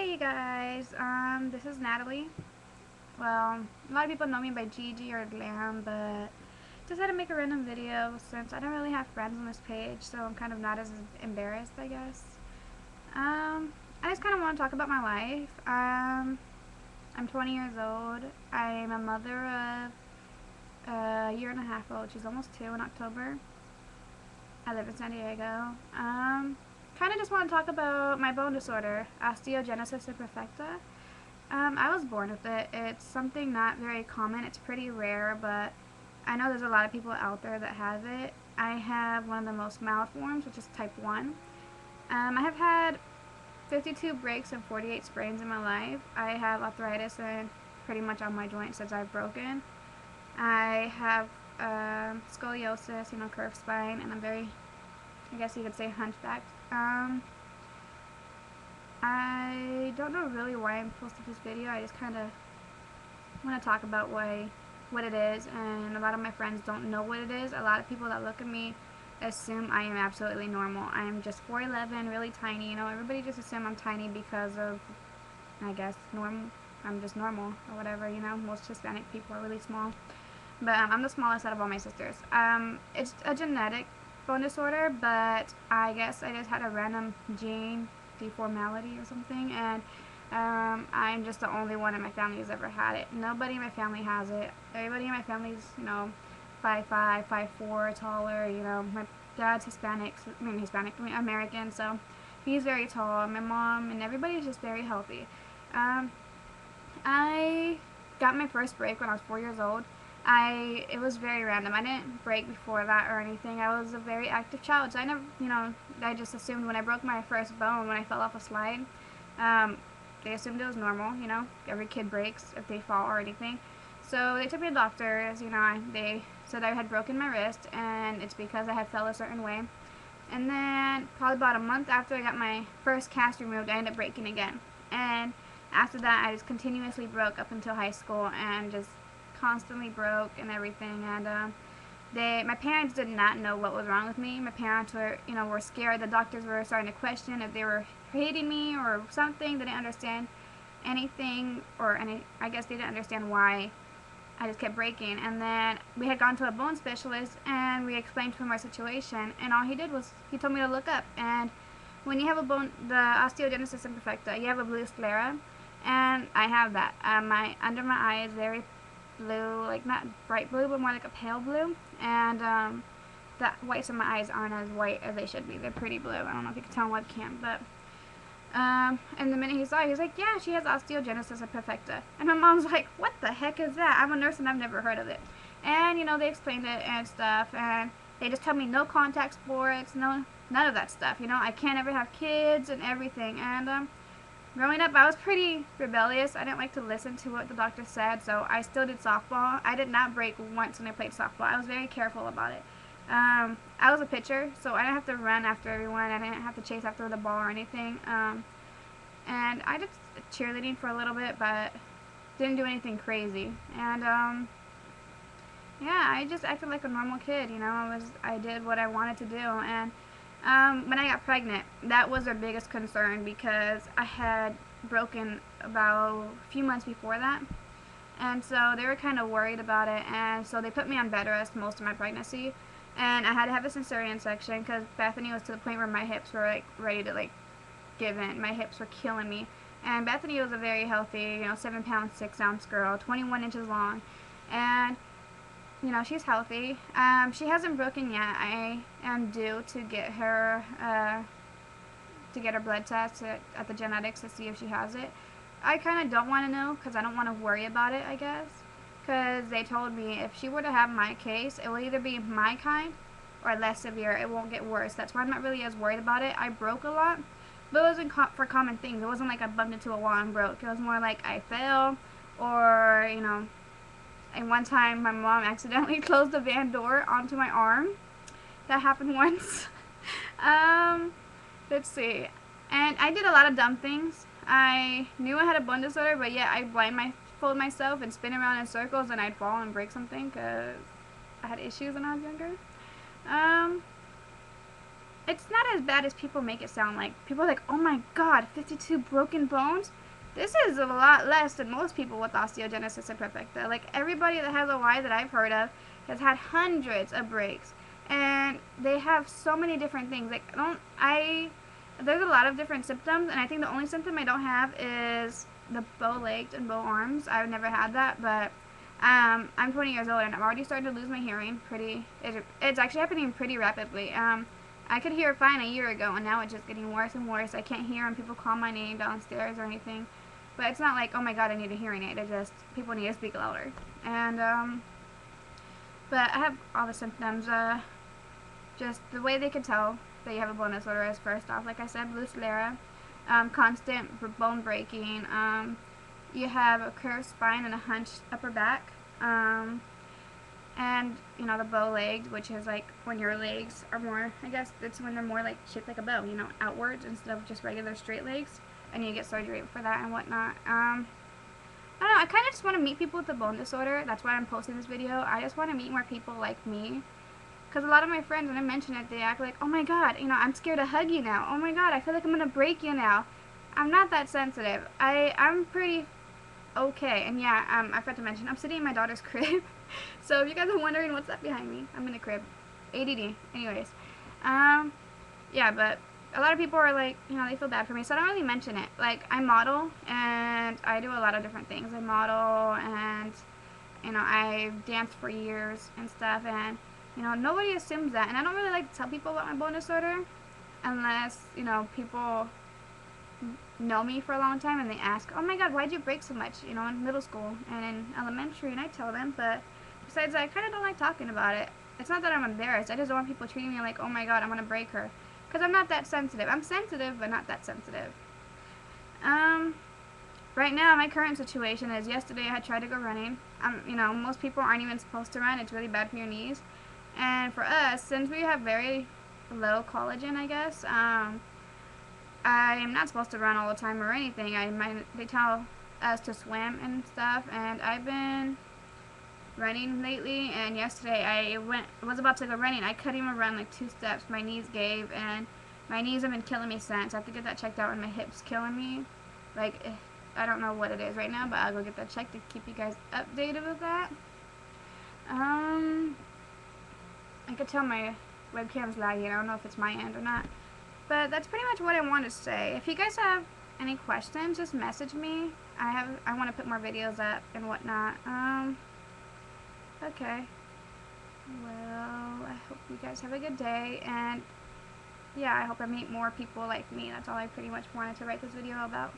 Hey guys, this is Natalie. Well, a lot of people know me by Gigi or Glam, but just had to make a random video since I don't really have friends on this page, so I'm kind of not as embarrassed, I guess. I just kind of want to talk about my life. I'm 20 years old. I'm a mother of a year and a half old. She's almost 2 in October. I live in San Diego. Kind of just want to talk about my bone disorder, OsteoGenesis Imperfecta. I was born with it. It's something not very common. It's pretty rare, but I know there's a lot of people out there that have it. I have one of the most mild forms, which is type 1. I have had 52 breaks and 48 sprains in my life. I have arthritis in pretty much all my joints since I've broken. I have scoliosis, curved spine, and I'm very, I guess you could say, hunchbacked. I don't know really why I'm posting this video. I just kind of want to talk about what it is, and a lot of my friends don't know what it is. A lot of people that look at me assume I am absolutely normal. I'm just 4'11", really tiny. Everybody just assume I'm tiny because of, I guess, I'm just normal or whatever. Most Hispanic people are really small. But I'm the smallest out of all my sisters. It's a genetic bone disorder, but I guess I just had a random gene deformality or something, and I'm just the only one in my family who's ever had it. Nobody in my family has it. Everybody in my family's, 5'5", 5'4", taller. My dad's American, so he's very tall. My mom and everybody's just very healthy. I got my first break when I was 4 years old. It was very random. I didn't break before that or anything. I was a very active child, so I never, I just assumed when I broke my first bone, when I fell off a slide, they assumed it was normal, every kid breaks if they fall or anything. So they took me to doctors, they said I had broken my wrist, and it's because I had fell a certain way. And then probably about a month after I got my first cast removed, I ended up breaking again. And after that, I just continuously broke up until high school, and just constantly broke and everything. And my parents did not know what was wrong with me. My parents were scared. The doctors were starting to question if they were hating me or something. They didn't understand anything, I guess they didn't understand why I just kept breaking. And then we had gone to a bone specialist, and we explained to him our situation, and all he did was he told me to look up. And when you have the osteogenesis imperfecta, you have a blue sclera, and I have that. Under my eye is very blue, like not bright blue, but more like a pale blue, and the whites of my eyes aren't as white as they should be. They're pretty blue. I don't know if you can tell on webcam, but and the minute he saw it, he was like, yeah, she has osteogenesis imperfecta. And my mom's like, what the heck is that? I'm a nurse and I've never heard of it. And they explained it and stuff, and they just tell me no contact sports, none of that stuff. I can't ever have kids and everything. And growing up, I was pretty rebellious. I didn't like to listen to what the doctor said, so I still did softball. I did not break once when I played softball. I was very careful about it. I was a pitcher, so I didn't have to run after everyone. I didn't have to chase after the ball or anything. And I did cheerleading for a little bit, but didn't do anything crazy. And yeah, I just acted like a normal kid. I did what I wanted to do. And when I got pregnant, that was their biggest concern, because I had broken about a few months before that, and so they were kind of worried about it, and so they put me on bed rest most of my pregnancy, and I had to have a cesarean section because Bethany was to the point where my hips were ready to give in. My hips were killing me, and Bethany was a very healthy 7-pound 6-ounce girl, 21 inches long, and she's healthy. She hasn't broken yet. I am due to get her blood test at the genetics to see if she has it. I kind of don't want to know because I don't want to worry about it, I guess. Because they told me if she were to have my case, it will either be my kind or less severe. It won't get worse. That's why I'm not really as worried about it. I broke a lot, but it wasn't for common things. It wasn't like I bumped into a wall and broke. It was more like I fell, or, and one time my mom accidentally closed the van door onto my arm. That happened once. Let's see. And I did a lot of dumb things. I knew I had a bone disorder, but yet I blindfold myself and spin around in circles, and I'd fall and break something because I had issues when I was younger. it's not as bad as people make it sound like. People are like, oh my god, 52 broken bones? This is a lot less than most people with osteogenesis imperfecta. Like, everybody that has OI that I've heard of has had hundreds of breaks. And they have so many different things. Like, there's a lot of different symptoms, and I think the only symptom I don't have is the bow legs and bow arms. I've never had that, but I'm 20 years old, and I'm already starting to lose my hearing it's actually happening pretty rapidly. I could hear fine a year ago, and now it's just getting worse and worse. I can't hear when people call my name downstairs or anything. But it's not like, oh my god, I need a hearing aid. It's just, people need to speak louder. And, but I have all the symptoms. Just the way they can tell that you have a bone disorder is, first off, like I said, blue sclera, constant bone breaking, you have a curved spine and a hunched upper back, and, you know, the bow legged, which is like when your legs are more, I guess it's when they're more like shaped like a bow, you know, outwards instead of just regular straight legs, and you get surgery for that and whatnot. I don't know, I kind of just want to meet people with a bone disorder. That's why I'm posting this video. I just want to meet more people like me. Because a lot of my friends, when I mention it, they act like, oh my god, you know, I'm scared to hug you now. Oh my god, I feel like I'm going to break you now. I'm not that sensitive. I'm pretty okay. And yeah, I forgot to mention, I'm sitting in my daughter's crib. So if you guys are wondering what's that behind me, I'm in a crib. ADD. Anyways. Yeah, but a lot of people are like, you know, they feel bad for me, so I don't really mention it. Like, I model, and I do a lot of different things. I model, and, you know, I've danced for years and stuff, and, you know, nobody assumes that. And I don't really like to tell people about my bone disorder unless, you know, people know me for a long time and they ask, oh my god, why'd you break so much, you know, in middle school and in elementary, and I tell them. But besides that, I kind of don't like talking about it. It's not that I'm embarrassed, I just don't want people treating me like, oh my god, I'm gonna break her. Because I'm not that sensitive. I'm sensitive, but not that sensitive. Right now, my current situation is, yesterday I had tried to go running. You know, most people aren't even supposed to run. It's really bad for your knees. And for us, since we have very low collagen, I guess, I am not supposed to run all the time or anything. They tell us to swim and stuff, and I've been running lately, and yesterday I was about to go running. I couldn't even run like 2 steps. My knees gave, and my knees have been killing me since. I have to get that checked out, and my hip's killing me. Like, I don't know what it is right now, but I'll go get that checked to keep you guys updated with that. I could tell my webcam's laggy. I don't know if it's my end or not. But that's pretty much what I want to say. If you guys have any questions, just message me. I want to put more videos up and whatnot. Okay. Well, I hope you guys have a good day, and yeah, I hope I meet more people like me. That's all I pretty much wanted to write this video about.